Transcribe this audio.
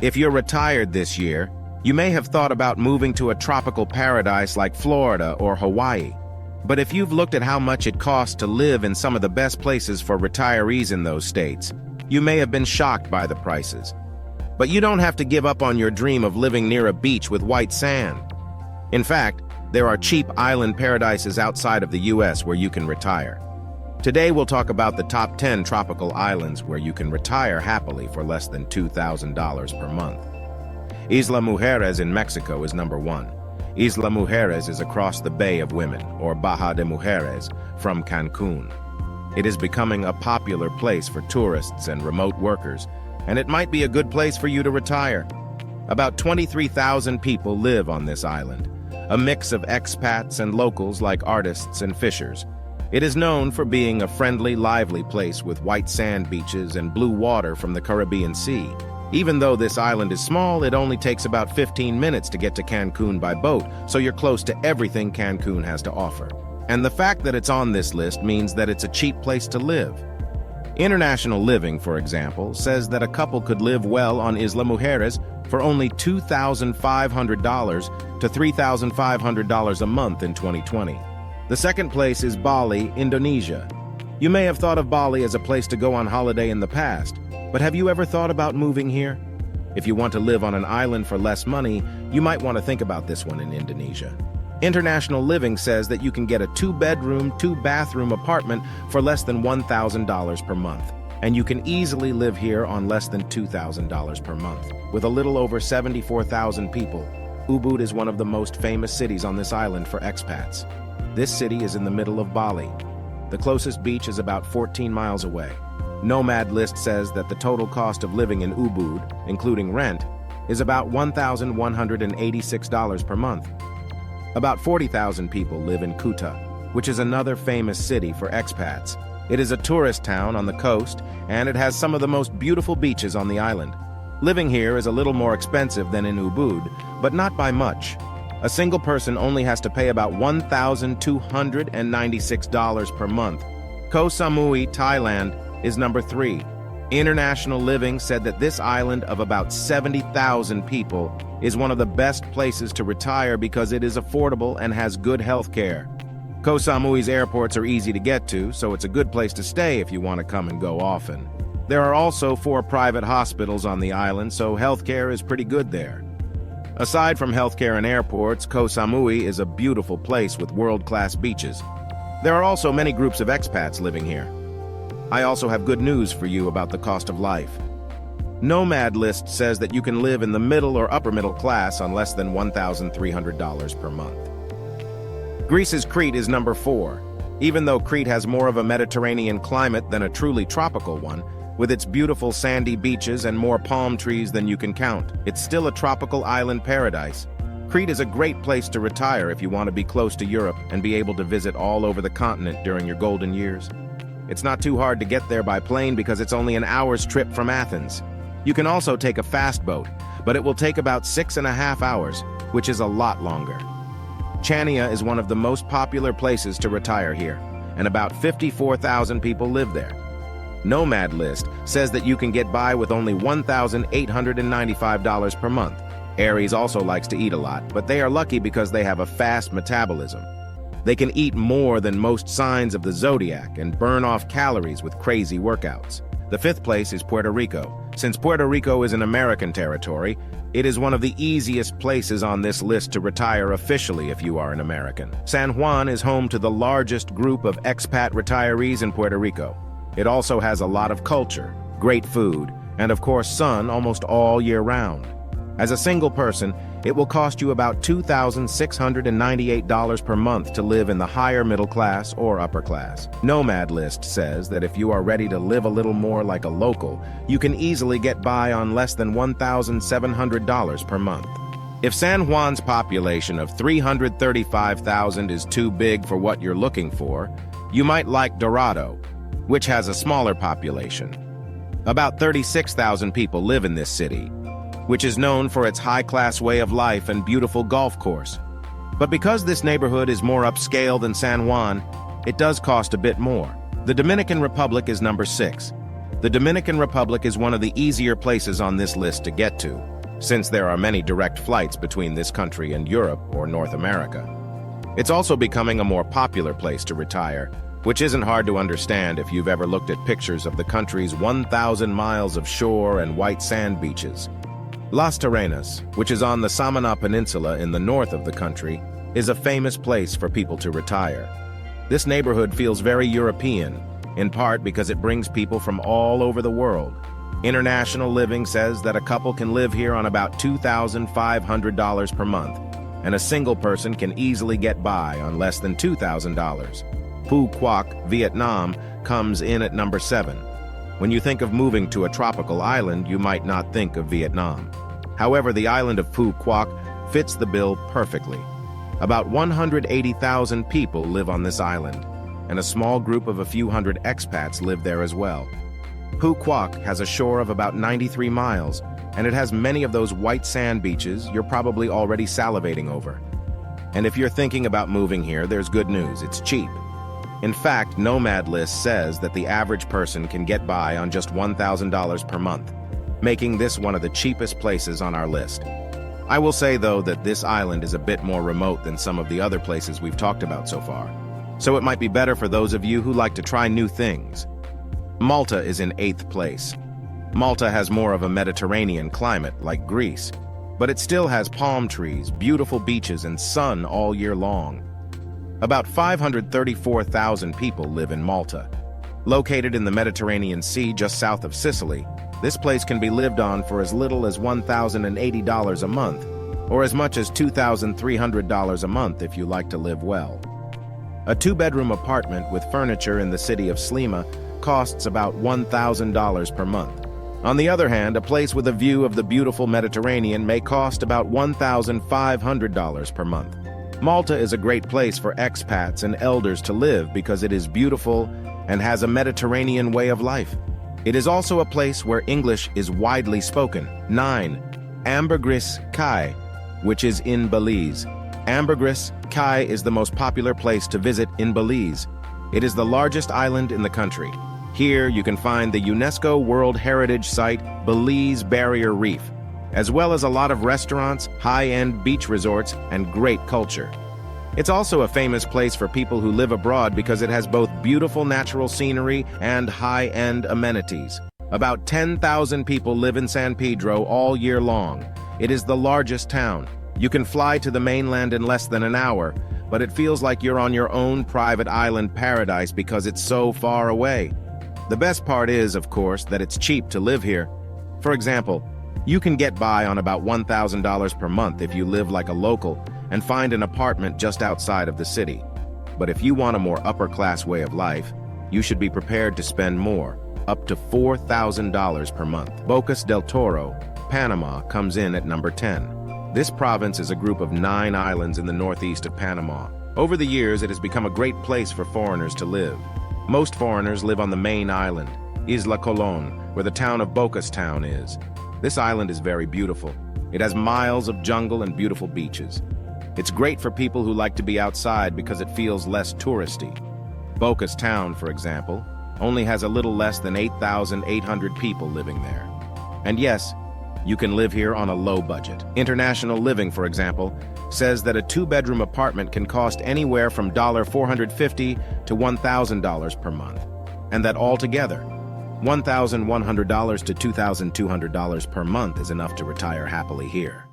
If you're retired this year, you may have thought about moving to a tropical paradise like Florida or Hawaii. But if you've looked at how much it costs to live in some of the best places for retirees in those states, you may have been shocked by the prices. But you don't have to give up on your dream of living near a beach with white sand. In fact, there are cheap island paradises outside of the US where you can retire. Today we'll talk about the top 10 tropical islands where you can retire happily for less than $2,000 per month. Isla Mujeres in Mexico is number 1. Isla Mujeres is across the Bay of Women, or Baja de Mujeres, from Cancun. It is becoming a popular place for tourists and remote workers, and it might be a good place for you to retire. About 23,000 people live on this island, a mix of expats and locals like artists and fishers. It is known for being a friendly, lively place with white sand beaches and blue water from the Caribbean Sea. Even though this island is small, it only takes about 15 minutes to get to Cancun by boat, so you're close to everything Cancun has to offer. And the fact that it's on this list means that it's a cheap place to live. International Living, for example, says that a couple could live well on Isla Mujeres for only $2,500 to $3,500 a month in 2020. The second place is Bali, Indonesia. You may have thought of Bali as a place to go on holiday in the past, but have you ever thought about moving here? If you want to live on an island for less money, you might want to think about this one in Indonesia. International Living says that you can get a 2-bedroom, 2-bathroom apartment for less than $1,000 per month, and you can easily live here on less than $2,000 per month. With a little over 74,000 people, Ubud is one of the most famous cities on this island for expats. This city is in the middle of Bali. The closest beach is about 14 miles away. Nomad List says that the total cost of living in Ubud, including rent, is about $1,186 per month. About 40,000 people live in Kuta, which is another famous city for expats. It is a tourist town on the coast, and it has some of the most beautiful beaches on the island. Living here is a little more expensive than in Ubud, but not by much. A single person only has to pay about $1,296 per month. Koh Samui Thailand is number 3. International Living said that this island of about 70,000 people is one of the best places to retire because it is affordable and has good health care. Koh Samui's airports are easy to get to, so it's a good place to stay if you want to come and go often. There are also 4 private hospitals on the island, so healthcare is pretty good there. Aside from healthcare and airports, Koh Samui is a beautiful place with world-class beaches. There are also many groups of expats living here. I also have good news for you about the cost of life. Nomad List says that you can live in the middle or upper middle class on less than $1,300 per month. Greece's Crete is number 4. Even though Crete has more of a Mediterranean climate than a truly tropical one, with its beautiful sandy beaches and more palm trees than you can count, it's still a tropical island paradise. Crete is a great place to retire if you want to be close to Europe and be able to visit all over the continent during your golden years. It's not too hard to get there by plane because it's only an hour's trip from Athens. You can also take a fast boat, but it will take about 6.5 hours, which is a lot longer. Chania is one of the most popular places to retire here, and about 54,000 people live there. Nomad List says that you can get by with only $1,895 per month. Aries also likes to eat a lot, but they are lucky because they have a fast metabolism. They can eat more than most signs of the zodiac and burn off calories with crazy workouts. The 5th place is Puerto Rico. Since Puerto Rico is an American territory, it is one of the easiest places on this list to retire officially if you are an American. San Juan is home to the largest group of expat retirees in Puerto Rico. It also has a lot of culture, great food, and of course sun almost all year round. As a single person, it will cost you about $2,698 per month to live in the higher middle class or upper class. Nomad List says that if you are ready to live a little more like a local, you can easily get by on less than $1,700 per month. If San Juan's population of 335,000 is too big for what you're looking for, you might like Dorado, which has a smaller population. About 36,000 people live in this city, which is known for its high-class way of life and beautiful golf course. But because this neighborhood is more upscale than San Juan, it does cost a bit more. The Dominican Republic is number 6. The Dominican Republic is one of the easier places on this list to get to. since there are many direct flights between this country and Europe or North America. It's also becoming a more popular place to retire, which isn't hard to understand if you've ever looked at pictures of the country's 1,000 miles of shore and white sand beaches. Las Terrenas, which is on the Samana Peninsula in the north of the country, is a famous place for people to retire. This neighborhood feels very European, in part because it brings people from all over the world. International Living says that a couple can live here on about $2,500 per month, and a single person can easily get by on less than $2,000. Phu Quoc, Vietnam, comes in at number 7. When you think of moving to a tropical island, you might not think of Vietnam. However, the island of Phu Quoc fits the bill perfectly. About 180,000 people live on this island, and a small group of a few hundred expats live there as well. Phu Quoc has a shore of about 93 miles, and it has many of those white sand beaches you're probably already salivating over. And if you're thinking about moving here, there's good news: it's cheap. In fact, Nomad List says that the average person can get by on just $1,000 per month, making this one of the cheapest places on our list. I will say, though, that this island is a bit more remote than some of the other places we've talked about so far, so it might be better for those of you who like to try new things. Malta is in 8th place. Malta has more of a Mediterranean climate, like Greece, but it still has palm trees, beautiful beaches, and sun all year long. About 534,000 people live in Malta. Located in the Mediterranean Sea just south of Sicily, this place can be lived on for as little as $1,080 a month, or as much as $2,300 a month if you like to live well. A 2-bedroom apartment with furniture in the city of Slima costs about $1,000 per month. On the other hand, a place with a view of the beautiful Mediterranean may cost about $1,500 per month. Malta is a great place for expats and elders to live because it is beautiful and has a Mediterranean way of life. It is also a place where English is widely spoken. 9. Ambergris Caye, which is in Belize. Ambergris Caye is the most popular place to visit in Belize. It is the largest island in the country. Here you can find the UNESCO World Heritage Site Belize Barrier Reef, as well as a lot of restaurants, high-end beach resorts, and great culture. It's also a famous place for people who live abroad because it has both beautiful natural scenery and high-end amenities. About 10,000 people live in San Pedro all year long. It is the largest town. You can fly to the mainland in less than an hour, but it feels like you're on your own private island paradise because it's so far away. The best part is, of course, that it's cheap to live here. For example, you can get by on about $1,000 per month if you live like a local and find an apartment just outside of the city. But if you want a more upper-class way of life, you should be prepared to spend more, up to $4,000 per month. Bocas del Toro, Panama, comes in at number 10. This province is a group of 9 islands in the northeast of Panama. Over the years, it has become a great place for foreigners to live. Most foreigners live on the main island, Isla Colón, where the town of Bocas Town is. This island is very beautiful. It has miles of jungle and beautiful beaches. It's great for people who like to be outside because it feels less touristy. Bocas Town, for example, only has a little less than 8,800 people living there. And yes, you can live here on a low budget. International Living, for example, says that a 2-bedroom apartment can cost anywhere from $450 to $1,000 per month, and that altogether, $1,100 to $2,200 per month is enough to retire happily here.